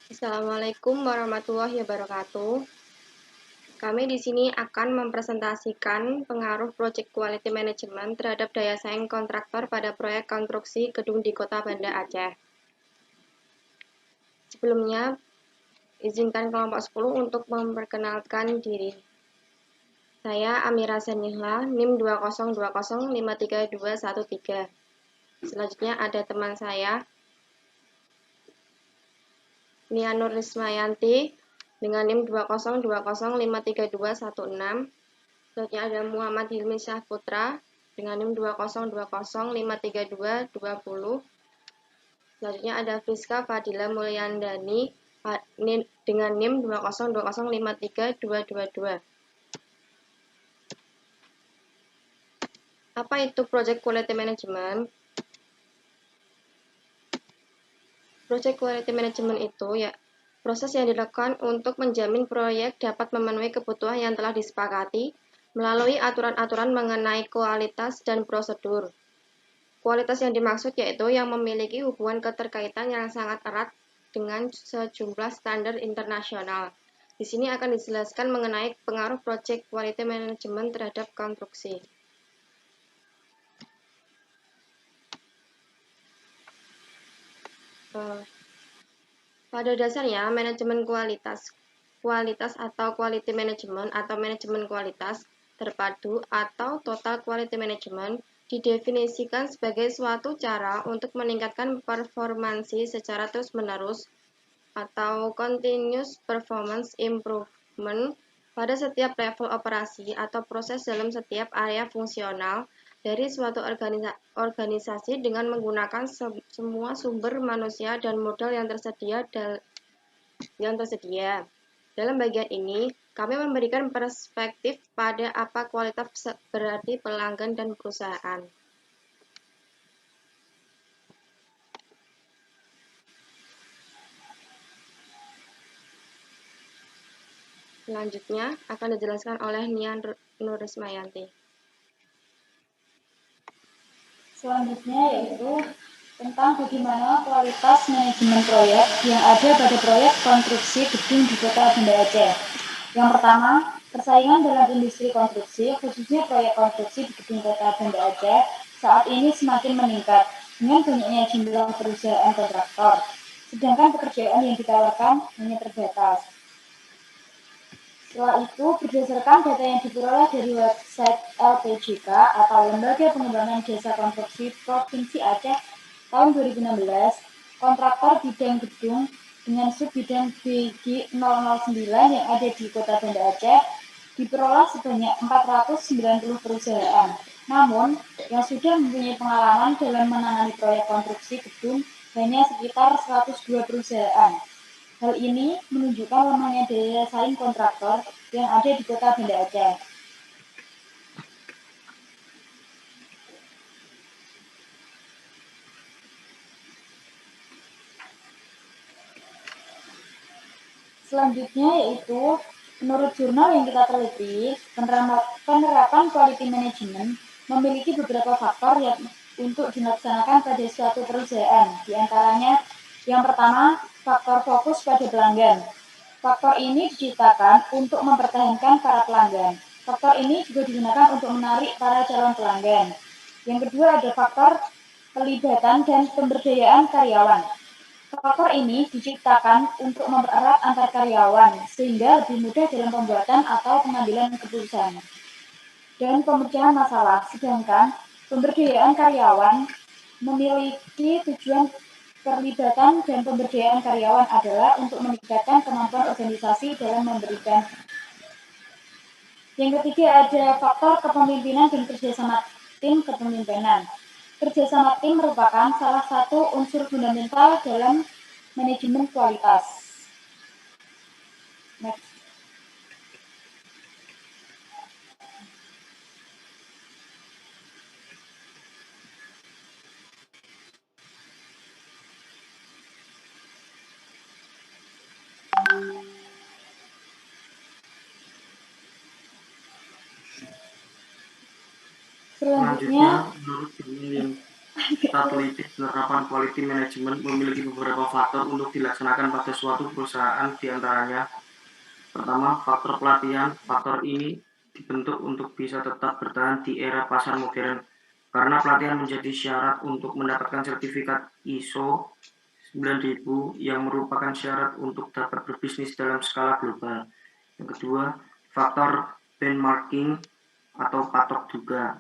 Assalamualaikum warahmatullahi wabarakatuh. Kami di sini akan mempresentasikan pengaruh Project Quality Management terhadap daya saing kontraktor pada proyek konstruksi gedung di Kota Banda Aceh. Sebelumnya, izinkan kelompok 10 untuk memperkenalkan diri. Saya Amira Sanihla, NIM 202053213. Selanjutnya ada teman saya, Nia Nur Rismayanti, dengan NIM 202053216. Selanjutnya ada Muhammad Hilmi Syahputra dengan NIM 202053220. Selanjutnya ada Friska Fadila Mulyandani dengan NIM 202053222. Apa itu Project Quality Management? Project Quality Management itu proses yang dilakukan untuk menjamin proyek dapat memenuhi kebutuhan yang telah disepakati melalui aturan-aturan mengenai kualitas dan prosedur. Kualitas yang dimaksud yaitu yang memiliki hubungan keterkaitan yang sangat erat dengan sejumlah standar internasional. Di sini akan dijelaskan mengenai pengaruh Project Quality Management terhadap konstruksi. Pada dasarnya, manajemen kualitas atau quality management atau manajemen kualitas terpadu atau total quality management didefinisikan sebagai suatu cara untuk meningkatkan performansi secara terus-menerus atau continuous performance improvement pada setiap level operasi atau proses dalam setiap area fungsional dari suatu organisasi dengan menggunakan semua sumber manusia dan modal yang tersedia. Dalam bagian ini, kami memberikan perspektif pada apa kualitas berarti pelanggan dan perusahaan. Selanjutnya akan dijelaskan oleh Nia Nur Rismayanti. Selanjutnya yaitu tentang bagaimana kualitas manajemen proyek yang ada pada proyek konstruksi gedung di Kota Banda Aceh. Yang pertama, persaingan dalam industri konstruksi, khususnya proyek konstruksi di gedung Kota Banda Aceh, saat ini semakin meningkat dengan banyaknya jumlah perusahaan kontraktor, sedangkan pekerjaan yang ditawarkan hanya terbatas. Setelah itu, berdasarkan data yang diperoleh dari website LPJK atau Lembaga Pengembangan Jasa Konstruksi Provinsi Aceh tahun 2016, kontraktor bidang gedung dengan subbidang BG009 yang ada di Kota Banda Aceh diperoleh sebanyak 490 perusahaan. Namun, yang sudah mempunyai pengalaman dalam menangani proyek konstruksi gedung hanya sekitar 102 perusahaan. Hal ini menunjukkan lemahnya daya saing kontraktor yang ada di Kota Banda Aceh. Selanjutnya yaitu menurut jurnal yang kita teliti, penerapan quality management memiliki beberapa faktor yang untuk dilaksanakan pada suatu perusahaan. Di antaranya, yang pertama, faktor fokus pada pelanggan. Faktor ini diciptakan untuk mempertahankan para pelanggan. Faktor ini juga digunakan untuk menarik para calon pelanggan. Yang kedua ada faktor pelibatan dan pemberdayaan karyawan. Faktor ini diciptakan untuk mempererat antar karyawan sehingga lebih mudah dalam pembuatan atau pengambilan keputusan dan pemecahan masalah. Sedangkan pemberdayaan karyawan memiliki tujuan. Perlibatan dan pemberdayaan karyawan adalah untuk meningkatkan kemampuan organisasi dalam memberikan. Yang ketiga ada faktor kepemimpinan dan kerjasama tim kepemimpinan. Kerjasama tim merupakan salah satu unsur fundamental dalam manajemen kualitas. Next. Selanjutnya Kita teliti penerapan quality management memiliki beberapa faktor untuk dilaksanakan pada suatu perusahaan, diantaranya pertama, faktor pelatihan. Faktor ini dibentuk untuk bisa tetap bertahan di era pasar modern, karena pelatihan menjadi syarat untuk mendapatkan sertifikat ISO 9000 yang merupakan syarat untuk dapat berbisnis dalam skala global. Yang kedua, faktor benchmarking atau patok duga.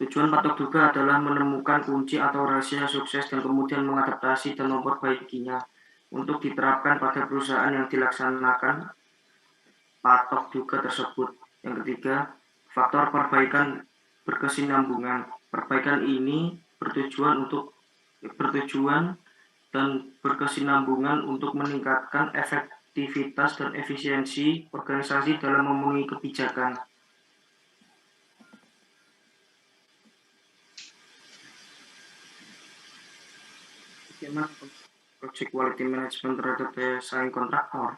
Tujuan patok duga adalah menemukan kunci atau rahasia sukses dan kemudian mengadaptasi dan memperbaikinya untuk diterapkan pada perusahaan yang dilaksanakan patok duga tersebut. Yang ketiga, faktor perbaikan berkesinambungan. Perbaikan ini bertujuan dan berkesinambungan untuk meningkatkan efektivitas dan efisiensi organisasi dalam memenuhi kebijakan. Bagaimana project quality management terhadap daya saing kontraktor?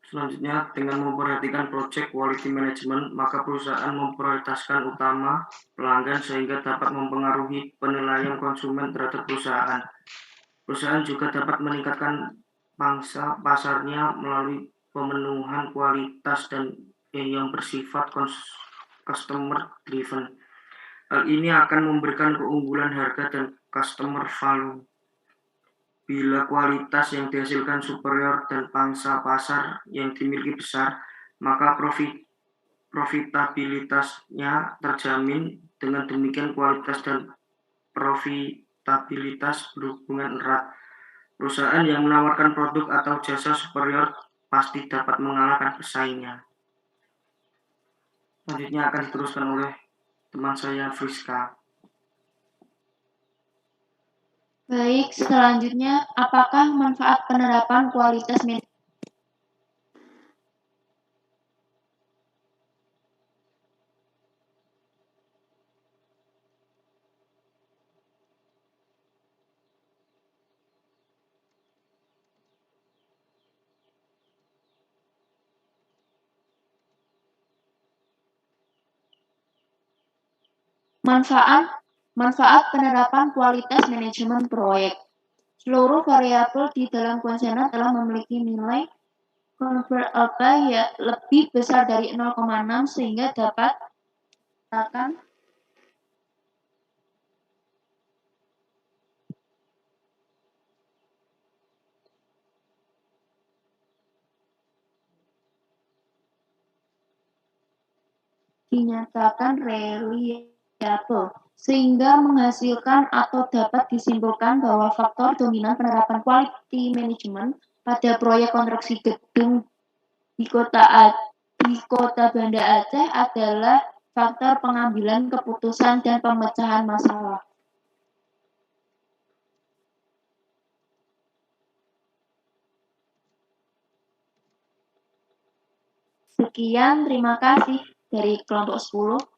Selanjutnya, dengan memperhatikan project quality management, maka perusahaan memprioritaskan utama pelanggan sehingga dapat mempengaruhi penilaian konsumen terhadap perusahaan. Perusahaan juga dapat meningkatkan pangsa pasarnya melalui pemenuhan kualitas dan yang bersifat customer driven. Hal ini akan memberikan keunggulan harga dan customer value. Bila kualitas yang dihasilkan superior dan pangsa pasar yang dimiliki besar, maka profitabilitasnya terjamin. Dengan demikian kualitas dan profitabilitas berhubungan erat. Perusahaan yang menawarkan produk atau jasa superior pasti dapat mengalahkan pesaingnya. Selanjutnya akan diteruskan oleh teman saya, Friska. Baik, selanjutnya, apakah manfaat penerapan kualitas manajemen? Manfaat penerapan kualitas manajemen proyek. Seluruh variabel di dalam kuesioner telah memiliki nilai convertible ya lebih besar dari 0,6 sehingga dapat dikatakan dinyatakan reliable, sehingga menghasilkan atau dapat disimpulkan bahwa faktor dominan penerapan quality management pada proyek konstruksi gedung di kota Banda Aceh adalah faktor pengambilan keputusan dan pemecahan masalah. Sekian, terima kasih dari kelompok 10.